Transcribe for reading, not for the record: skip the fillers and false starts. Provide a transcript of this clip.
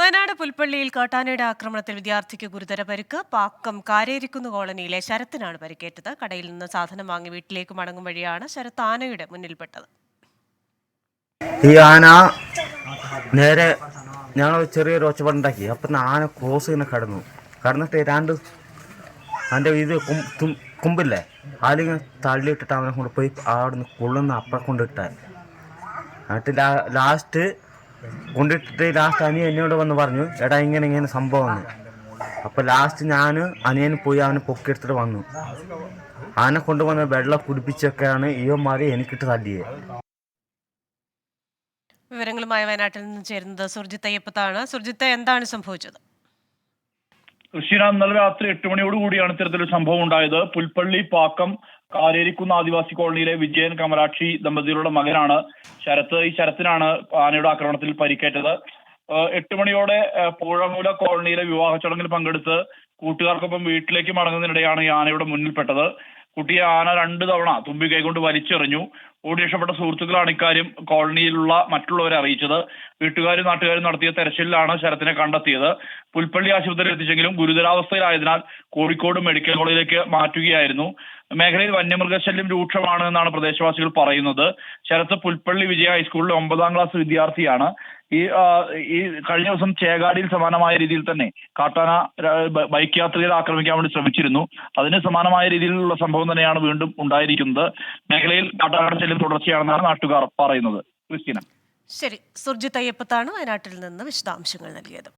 വയനാട് പുൽപ്പള്ളിയിൽ കാട്ടാനയുടെ ആക്രമണത്തിൽ വിദ്യാർത്ഥിക്ക് ഗുരുതര പരിക്ക്. പാക്കം കാരേരിക്കുന്ന് കോളനിയിലെ ശരത്തിനാണ് പരിക്കേറ്റത്. കടയിൽ നിന്ന് സാധനം വാങ്ങി വീട്ടിലേക്ക് മടങ്ങും വഴിയാണ് ശരത്ത് ആനയുടെ മുന്നിൽപ്പെട്ടത്. ഈ ആന നേരെ ഞങ്ങൾ ചെറിയൊരു ഒച്ചപ്പാടുണ്ടാക്കി. അപ്പം ആന ക്രോസ് ഇങ്ങനെ കടന്നിട്ട് അതിൻ്റെ ഇത് കുമ്പില്ലേ അതിലിങ്ങനെ തള്ളിയിട്ടിട്ട് അവനെ കൊണ്ട് പോയി അവിടെ നിന്ന് കൊള്ളുന്ന അപ്പുറം കൊണ്ടിട്ടാൻ. എന്നിട്ട് ലാസ്റ്റ് അനിയൻ എന്നോട് വന്ന് പറഞ്ഞു, എടാ ഇങ്ങനെ സംഭവം വന്നു. അപ്പോൾ ലാസ്റ്റ് ഞാൻ അനിയന് പോയി അവനെ പൊക്കിയെടുത്തിട്ട് വന്നു. ആനെ കൊണ്ടുവന്ന് വെള്ളം കുടിപ്പിച്ചൊക്കെയാണ് ഇവന്മാരെ എനിക്കിട്ട് തല്ലിയത്. വിവരങ്ങളുമായി വയനാട്ടിൽ നിന്ന് ചേരുന്നത് സുർജിത്ത് അയ്യപ്പത്താണ്. സുർജിത്ത്, എന്താണ് സംഭവിച്ചത്? ഋഷിനാഥ്, ഇന്നലെ രാത്രി 8 മണിയോടുകൂടിയാണ് ഇത്തരത്തിലൊരു സംഭവം ഉണ്ടായത്. പുൽപ്പള്ളി പാക്കം കാരേരിക്കുന്ന് ആദിവാസി കോളനിയിലെ വിജയൻ കമലാക്ഷി ദമ്പതികളുടെ മകനാണ് ശരത്ത്. ഈ ശരത്തിനാണ് ആനയുടെ ആക്രമണത്തിൽ പരിക്കേറ്റത്. 8 മണിയോടെ പൂഴമൂല കോളനിയിലെ വിവാഹ ചടങ്ങിൽ പങ്കെടുത്ത് കൂട്ടുകാർക്കൊപ്പം വീട്ടിലേക്ക് മടങ്ങുന്നതിനിടെയാണ് ഈ ആനയുടെ മുന്നിൽപ്പെട്ടത്. കുട്ടിയെ ആന 2 തവണ തുമ്പി കൈകൊണ്ട് വലിച്ചെറിഞ്ഞു. ഓടി രക്ഷപ്പെട്ട സുഹൃത്തുക്കളാണ് ഇക്കാര്യം കോളനിയിലുള്ള മറ്റുള്ളവരെ അറിയിച്ചത്. വീട്ടുകാരും നാട്ടുകാരും നടത്തിയ തെരച്ചിലിലാണ് ശരത്തിനെ കണ്ടെത്തിയത്. പുൽപ്പള്ളി ആശുപത്രിയിൽ എത്തിച്ചെങ്കിലും ഗുരുതരാവസ്ഥയിലായതിനാൽ കോഴിക്കോട് മെഡിക്കൽ കോളേജിലേക്ക് മാറ്റുകയായിരുന്നു. മേഖലയിൽ വന്യമൃഗശല്യം രൂക്ഷമാണ് എന്നാണ് പ്രദേശവാസികൾ പറയുന്നത്. ശരത്ത് പുൽപ്പള്ളി വിജയ ഹൈസ്കൂളിലെ 9ാം ക്ലാസ് വിദ്യാർത്ഥിയാണ്. ഈ കഴിഞ്ഞ ദിവസം ചേകാടിയിൽ സമാനമായ രീതിയിൽ തന്നെ കാട്ടാന ബൈക്ക് യാത്രികരെ ആക്രമിക്കാൻ വേണ്ടി ശ്രമിച്ചിരുന്നു. അതിന് സമാനമായ രീതിയിലുള്ള സംഭവം തന്നെയാണ് വീണ്ടും ഉണ്ടായിരിക്കുന്നത്. മേഖലയിൽ കാട്ടാനയുടെ ശല്യം തുടർച്ചയാണെന്നാണ് നാട്ടുകാർ പറയുന്നത്. ക്രിസ്റ്റീന. ശരി, സുർജിത്ത് അയ്യപ്പത്താണ് വയനാട്ടിൽ നിന്ന് വിശദാംശങ്ങൾ നൽകിയത്.